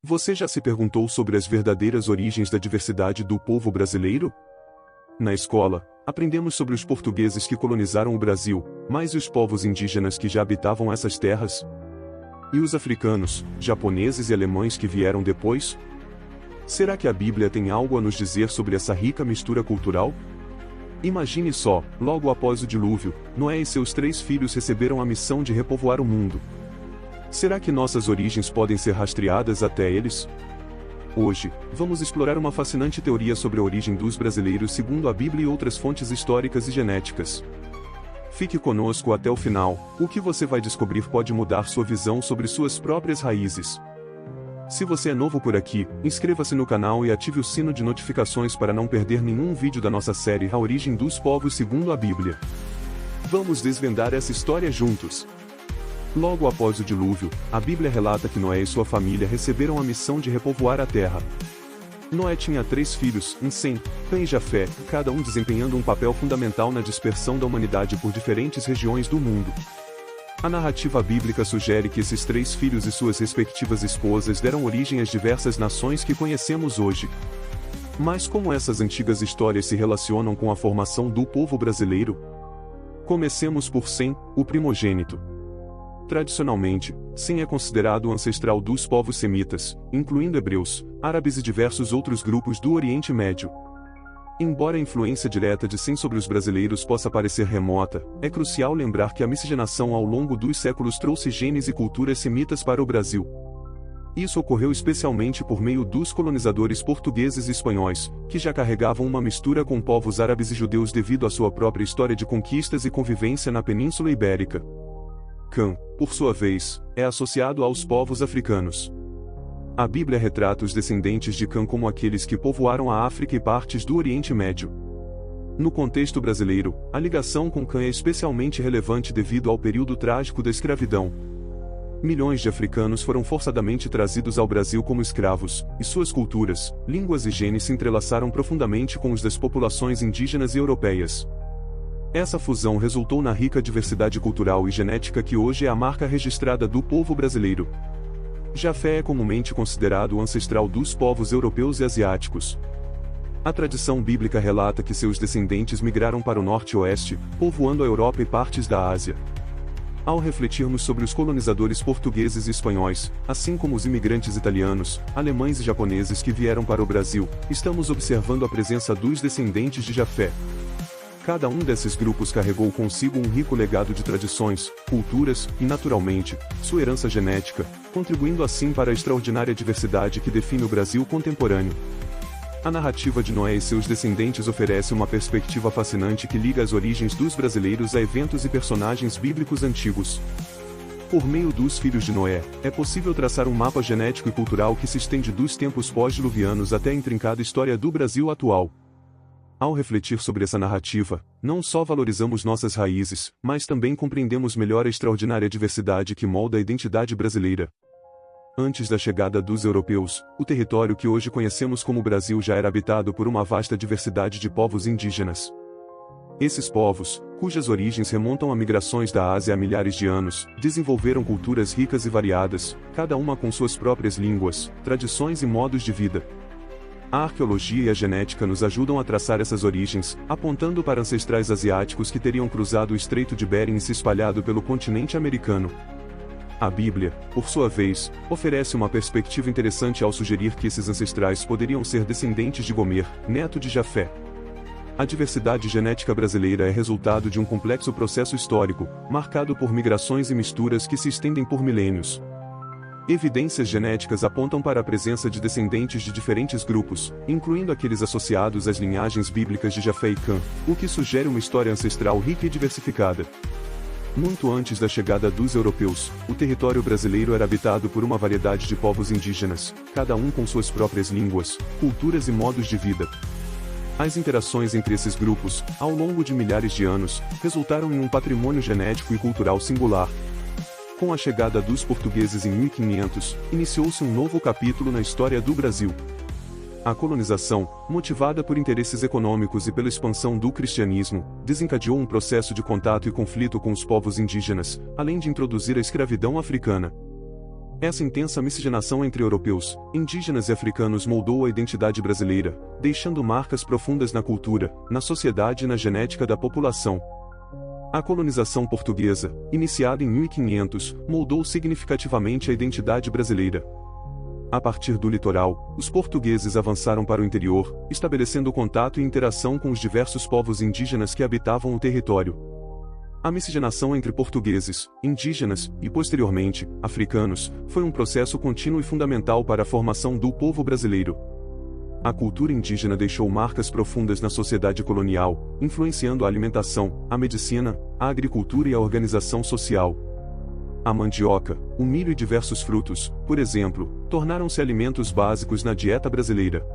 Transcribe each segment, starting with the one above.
Você já se perguntou sobre as verdadeiras origens da diversidade do povo brasileiro? Na escola, aprendemos sobre os portugueses que colonizaram o Brasil, mas e os povos indígenas que já habitavam essas terras? E os africanos, japoneses e alemães que vieram depois? Será que a Bíblia tem algo a nos dizer sobre essa rica mistura cultural? Imagine só, logo após o dilúvio, Noé e seus 3 filhos receberam a missão de repovoar o mundo. Será que nossas origens podem ser rastreadas até eles? Hoje, vamos explorar uma fascinante teoria sobre a origem dos brasileiros segundo a Bíblia e outras fontes históricas e genéticas. Fique conosco até o final, o que você vai descobrir pode mudar sua visão sobre suas próprias raízes. Se você é novo por aqui, inscreva-se no canal e ative o sino de notificações para não perder nenhum vídeo da nossa série A Origem dos Povos segundo a Bíblia. Vamos desvendar essa história juntos. Logo após o dilúvio, a Bíblia relata que Noé e sua família receberam a missão de repovoar a terra. Noé tinha 3 filhos, Sem, Cã e Jafé, cada um desempenhando um papel fundamental na dispersão da humanidade por diferentes regiões do mundo. A narrativa bíblica sugere que esses 3 filhos e suas respectivas esposas deram origem às diversas nações que conhecemos hoje. Mas como essas antigas histórias se relacionam com a formação do povo brasileiro? Comecemos por Sem, o primogênito. Tradicionalmente, Sem é considerado o ancestral dos povos semitas, incluindo hebreus, árabes e diversos outros grupos do Oriente Médio. Embora a influência direta de Sem sobre os brasileiros possa parecer remota, é crucial lembrar que a miscigenação ao longo dos séculos trouxe genes e culturas semitas para o Brasil. Isso ocorreu especialmente por meio dos colonizadores portugueses e espanhóis, que já carregavam uma mistura com povos árabes e judeus devido à sua própria história de conquistas e convivência na Península Ibérica. Cã, por sua vez, é associado aos povos africanos. A Bíblia retrata os descendentes de Cã como aqueles que povoaram a África e partes do Oriente Médio. No contexto brasileiro, a ligação com Cã é especialmente relevante devido ao período trágico da escravidão. Milhões de africanos foram forçadamente trazidos ao Brasil como escravos, e suas culturas, línguas e genes se entrelaçaram profundamente com os das populações indígenas e europeias. Essa fusão resultou na rica diversidade cultural e genética que hoje é a marca registrada do povo brasileiro. Jafé é comumente considerado o ancestral dos povos europeus e asiáticos. A tradição bíblica relata que seus descendentes migraram para o norte e oeste, povoando a Europa e partes da Ásia. Ao refletirmos sobre os colonizadores portugueses e espanhóis, assim como os imigrantes italianos, alemães e japoneses que vieram para o Brasil, estamos observando a presença dos descendentes de Jafé. Cada um desses grupos carregou consigo um rico legado de tradições, culturas e, naturalmente, sua herança genética, contribuindo assim para a extraordinária diversidade que define o Brasil contemporâneo. A narrativa de Noé e seus descendentes oferece uma perspectiva fascinante que liga as origens dos brasileiros a eventos e personagens bíblicos antigos. Por meio dos filhos de Noé, é possível traçar um mapa genético e cultural que se estende dos tempos pós-diluvianos até a intrincada história do Brasil atual. Ao refletir sobre essa narrativa, não só valorizamos nossas raízes, mas também compreendemos melhor a extraordinária diversidade que molda a identidade brasileira. Antes da chegada dos europeus, o território que hoje conhecemos como Brasil já era habitado por uma vasta diversidade de povos indígenas. Esses povos, cujas origens remontam a migrações da Ásia há milhares de anos, desenvolveram culturas ricas e variadas, cada uma com suas próprias línguas, tradições e modos de vida. A arqueologia e a genética nos ajudam a traçar essas origens, apontando para ancestrais asiáticos que teriam cruzado o Estreito de Bering e se espalhado pelo continente americano. A Bíblia, por sua vez, oferece uma perspectiva interessante ao sugerir que esses ancestrais poderiam ser descendentes de Gomer, neto de Jafé. A diversidade genética brasileira é resultado de um complexo processo histórico, marcado por migrações e misturas que se estendem por milênios. Evidências genéticas apontam para a presença de descendentes de diferentes grupos, incluindo aqueles associados às linhagens bíblicas de Jafé e Cã, o que sugere uma história ancestral rica e diversificada. Muito antes da chegada dos europeus, o território brasileiro era habitado por uma variedade de povos indígenas, cada um com suas próprias línguas, culturas e modos de vida. As interações entre esses grupos, ao longo de milhares de anos, resultaram em um patrimônio genético e cultural singular. Com a chegada dos portugueses em 1500, iniciou-se um novo capítulo na história do Brasil. A colonização, motivada por interesses econômicos e pela expansão do cristianismo, desencadeou um processo de contato e conflito com os povos indígenas, além de introduzir a escravidão africana. Essa intensa miscigenação entre europeus, indígenas e africanos moldou a identidade brasileira, deixando marcas profundas na cultura, na sociedade e na genética da população. A colonização portuguesa, iniciada em 1500, moldou significativamente a identidade brasileira. A partir do litoral, os portugueses avançaram para o interior, estabelecendo contato e interação com os diversos povos indígenas que habitavam o território. A miscigenação entre portugueses, indígenas e, posteriormente, africanos, foi um processo contínuo e fundamental para a formação do povo brasileiro. A cultura indígena deixou marcas profundas na sociedade colonial, influenciando a alimentação, a medicina, a agricultura e a organização social. A mandioca, o milho e diversos frutos, por exemplo, tornaram-se alimentos básicos na dieta brasileira.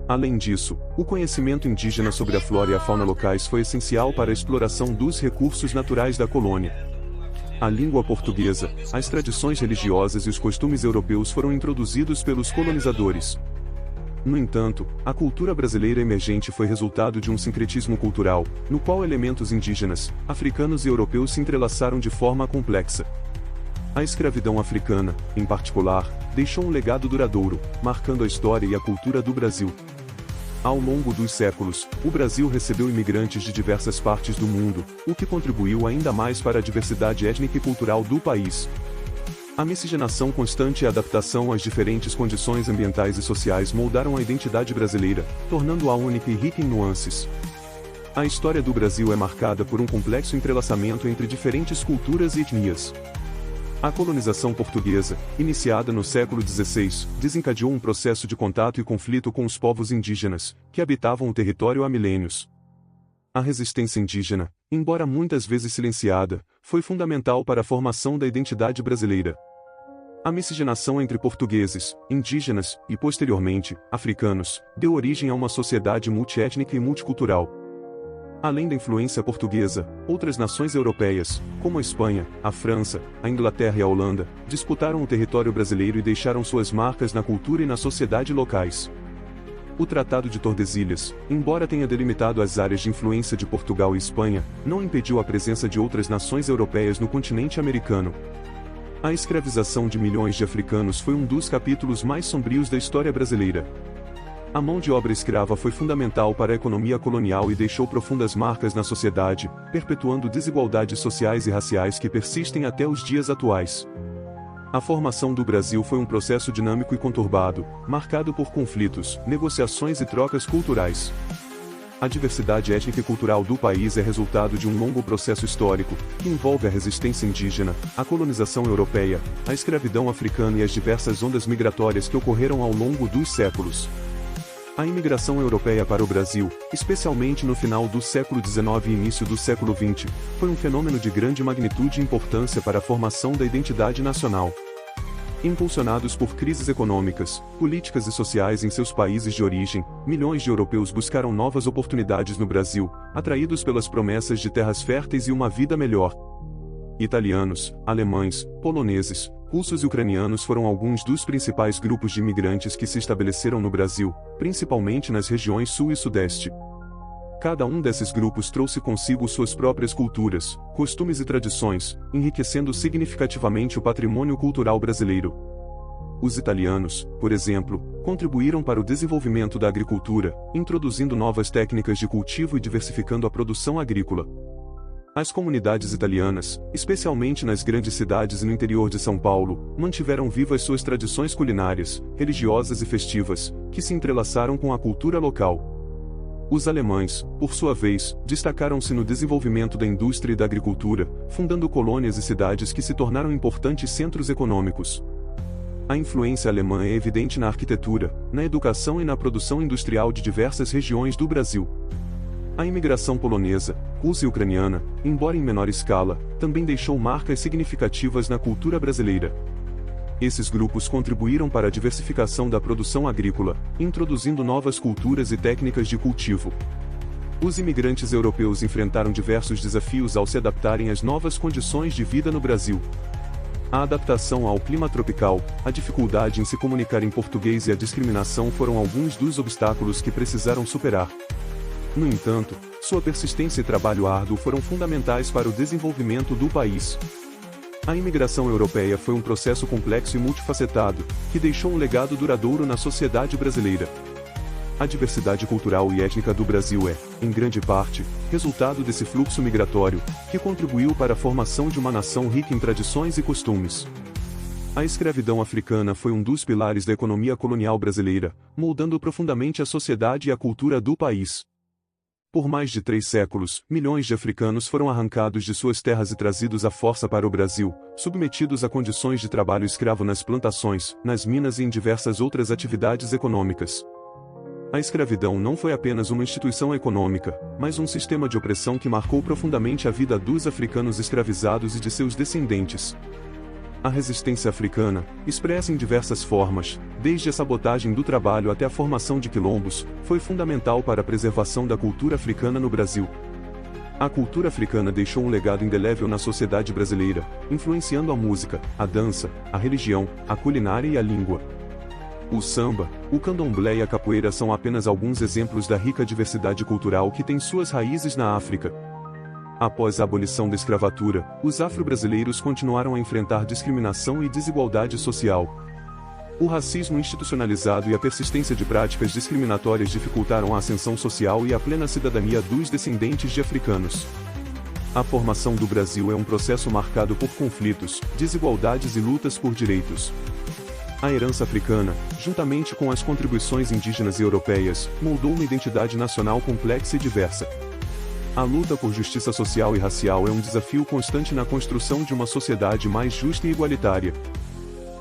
Além disso, o conhecimento indígena sobre a flora e a fauna locais foi essencial para a exploração dos recursos naturais da colônia. A língua portuguesa, as tradições religiosas e os costumes europeus foram introduzidos pelos colonizadores. No entanto, a cultura brasileira emergente foi resultado de um sincretismo cultural, no qual elementos indígenas, africanos e europeus se entrelaçaram de forma complexa. A escravidão africana, em particular, deixou um legado duradouro, marcando a história e a cultura do Brasil. Ao longo dos séculos, o Brasil recebeu imigrantes de diversas partes do mundo, o que contribuiu ainda mais para a diversidade étnica e cultural do país. A miscigenação constante e a adaptação às diferentes condições ambientais e sociais moldaram a identidade brasileira, tornando-a única e rica em nuances. A história do Brasil é marcada por um complexo entrelaçamento entre diferentes culturas e etnias. A colonização portuguesa, iniciada no século XVI, desencadeou um processo de contato e conflito com os povos indígenas, que habitavam o território há milênios. A resistência indígena, embora muitas vezes silenciada, foi fundamental para a formação da identidade brasileira. A miscigenação entre portugueses, indígenas e, posteriormente, africanos, deu origem a uma sociedade multiétnica e multicultural. Além da influência portuguesa, outras nações europeias, como a Espanha, a França, a Inglaterra e a Holanda, disputaram o território brasileiro e deixaram suas marcas na cultura e na sociedade locais. O Tratado de Tordesilhas, embora tenha delimitado as áreas de influência de Portugal e Espanha, não impediu a presença de outras nações europeias no continente americano. A escravização de milhões de africanos foi um dos capítulos mais sombrios da história brasileira. A mão de obra escrava foi fundamental para a economia colonial e deixou profundas marcas na sociedade, perpetuando desigualdades sociais e raciais que persistem até os dias atuais. A formação do Brasil foi um processo dinâmico e conturbado, marcado por conflitos, negociações e trocas culturais. A diversidade étnica e cultural do país é resultado de um longo processo histórico, que envolve a resistência indígena, a colonização europeia, a escravidão africana e as diversas ondas migratórias que ocorreram ao longo dos séculos. A imigração europeia para o Brasil, especialmente no final do século XIX e início do século XX, foi um fenômeno de grande magnitude e importância para a formação da identidade nacional. Impulsionados por crises econômicas, políticas e sociais em seus países de origem, milhões de europeus buscaram novas oportunidades no Brasil, atraídos pelas promessas de terras férteis e uma vida melhor. Italianos, alemães, poloneses, russos e ucranianos foram alguns dos principais grupos de imigrantes que se estabeleceram no Brasil, principalmente nas regiões sul e sudeste. Cada um desses grupos trouxe consigo suas próprias culturas, costumes e tradições, enriquecendo significativamente o patrimônio cultural brasileiro. Os italianos, por exemplo, contribuíram para o desenvolvimento da agricultura, introduzindo novas técnicas de cultivo e diversificando a produção agrícola. As comunidades italianas, especialmente nas grandes cidades e no interior de São Paulo, mantiveram vivas suas tradições culinárias, religiosas e festivas, que se entrelaçaram com a cultura local. Os alemães, por sua vez, destacaram-se no desenvolvimento da indústria e da agricultura, fundando colônias e cidades que se tornaram importantes centros econômicos. A influência alemã é evidente na arquitetura, na educação e na produção industrial de diversas regiões do Brasil. A imigração polonesa, russa e ucraniana, embora em menor escala, também deixou marcas significativas na cultura brasileira. Esses grupos contribuíram para a diversificação da produção agrícola, introduzindo novas culturas e técnicas de cultivo. Os imigrantes europeus enfrentaram diversos desafios ao se adaptarem às novas condições de vida no Brasil. A adaptação ao clima tropical, a dificuldade em se comunicar em português e a discriminação foram alguns dos obstáculos que precisaram superar. No entanto, sua persistência e trabalho árduo foram fundamentais para o desenvolvimento do país. A imigração europeia foi um processo complexo e multifacetado, que deixou um legado duradouro na sociedade brasileira. A diversidade cultural e étnica do Brasil é, em grande parte, resultado desse fluxo migratório, que contribuiu para a formação de uma nação rica em tradições e costumes. A escravidão africana foi um dos pilares da economia colonial brasileira, moldando profundamente a sociedade e a cultura do país. Por mais de 3 séculos, milhões de africanos foram arrancados de suas terras e trazidos à força para o Brasil, submetidos a condições de trabalho escravo nas plantações, nas minas e em diversas outras atividades econômicas. A escravidão não foi apenas uma instituição econômica, mas um sistema de opressão que marcou profundamente a vida dos africanos escravizados e de seus descendentes. A resistência africana, expressa em diversas formas, desde a sabotagem do trabalho até a formação de quilombos, foi fundamental para a preservação da cultura africana no Brasil. A cultura africana deixou um legado indelével na sociedade brasileira, influenciando a música, a dança, a religião, a culinária e a língua. O samba, o candomblé e a capoeira são apenas alguns exemplos da rica diversidade cultural que tem suas raízes na África. Após a abolição da escravatura, os afro-brasileiros continuaram a enfrentar discriminação e desigualdade social. O racismo institucionalizado e a persistência de práticas discriminatórias dificultaram a ascensão social e a plena cidadania dos descendentes de africanos. A formação do Brasil é um processo marcado por conflitos, desigualdades e lutas por direitos. A herança africana, juntamente com as contribuições indígenas e europeias, moldou uma identidade nacional complexa e diversa. A luta por justiça social e racial é um desafio constante na construção de uma sociedade mais justa e igualitária.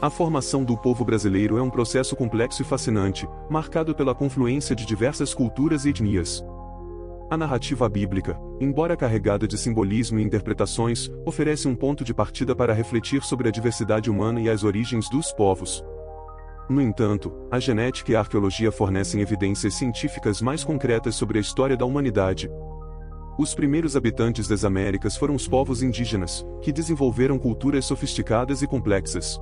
A formação do povo brasileiro é um processo complexo e fascinante, marcado pela confluência de diversas culturas e etnias. A narrativa bíblica, embora carregada de simbolismo e interpretações, oferece um ponto de partida para refletir sobre a diversidade humana e as origens dos povos. No entanto, a genética e a arqueologia fornecem evidências científicas mais concretas sobre a história da humanidade. Os primeiros habitantes das Américas foram os povos indígenas, que desenvolveram culturas sofisticadas e complexas.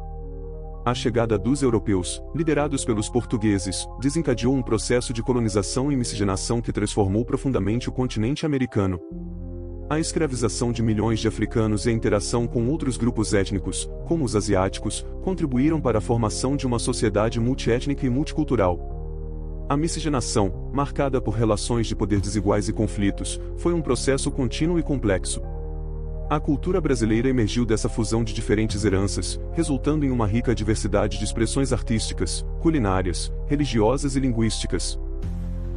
A chegada dos europeus, liderados pelos portugueses, desencadeou um processo de colonização e miscigenação que transformou profundamente o continente americano. A escravização de milhões de africanos e a interação com outros grupos étnicos, como os asiáticos, contribuíram para a formação de uma sociedade multiétnica e multicultural. A miscigenação, marcada por relações de poder desiguais e conflitos, foi um processo contínuo e complexo. A cultura brasileira emergiu dessa fusão de diferentes heranças, resultando em uma rica diversidade de expressões artísticas, culinárias, religiosas e linguísticas.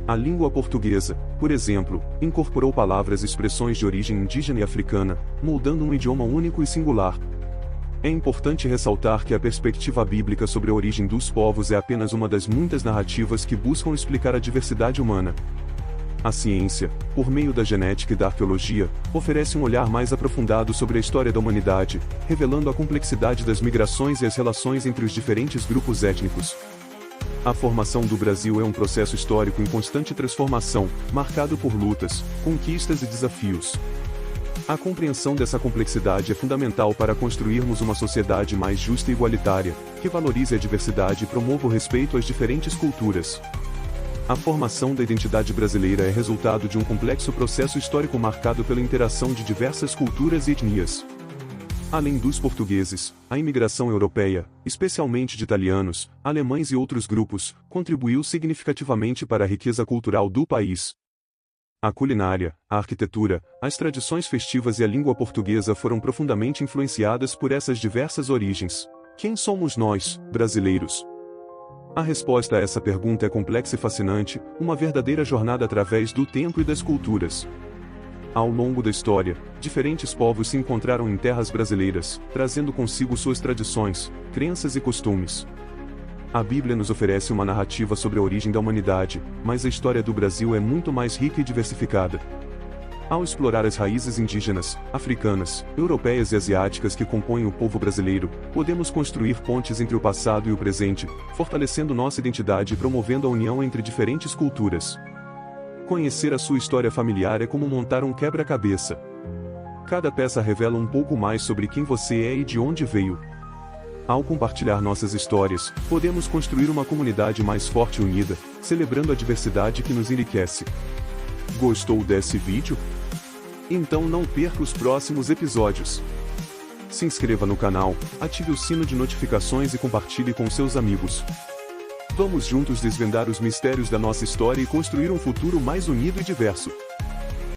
A língua portuguesa, por exemplo, incorporou palavras e expressões de origem indígena e africana, moldando um idioma único e singular. É importante ressaltar que a perspectiva bíblica sobre a origem dos povos é apenas uma das muitas narrativas que buscam explicar a diversidade humana. A ciência, por meio da genética e da arqueologia, oferece um olhar mais aprofundado sobre a história da humanidade, revelando a complexidade das migrações e as relações entre os diferentes grupos étnicos. A formação do Brasil é um processo histórico em constante transformação, marcado por lutas, conquistas e desafios. A compreensão dessa complexidade é fundamental para construirmos uma sociedade mais justa e igualitária, que valorize a diversidade e promova o respeito às diferentes culturas. A formação da identidade brasileira é resultado de um complexo processo histórico marcado pela interação de diversas culturas e etnias. Além dos portugueses, a imigração europeia, especialmente de italianos, alemães e outros grupos, contribuiu significativamente para a riqueza cultural do país. A culinária, a arquitetura, as tradições festivas e a língua portuguesa foram profundamente influenciadas por essas diversas origens. Quem somos nós, brasileiros? A resposta a essa pergunta é complexa e fascinante, uma verdadeira jornada através do tempo e das culturas. Ao longo da história, diferentes povos se encontraram em terras brasileiras, trazendo consigo suas tradições, crenças e costumes. A Bíblia nos oferece uma narrativa sobre a origem da humanidade, mas a história do Brasil é muito mais rica e diversificada. Ao explorar as raízes indígenas, africanas, europeias e asiáticas que compõem o povo brasileiro, podemos construir pontes entre o passado e o presente, fortalecendo nossa identidade e promovendo a união entre diferentes culturas. Conhecer a sua história familiar é como montar um quebra-cabeça. Cada peça revela um pouco mais sobre quem você é e de onde veio. Ao compartilhar nossas histórias, podemos construir uma comunidade mais forte e unida, celebrando a diversidade que nos enriquece. Gostou desse vídeo? Então não perca os próximos episódios. Se inscreva no canal, ative o sino de notificações e compartilhe com seus amigos. Vamos juntos desvendar os mistérios da nossa história e construir um futuro mais unido e diverso.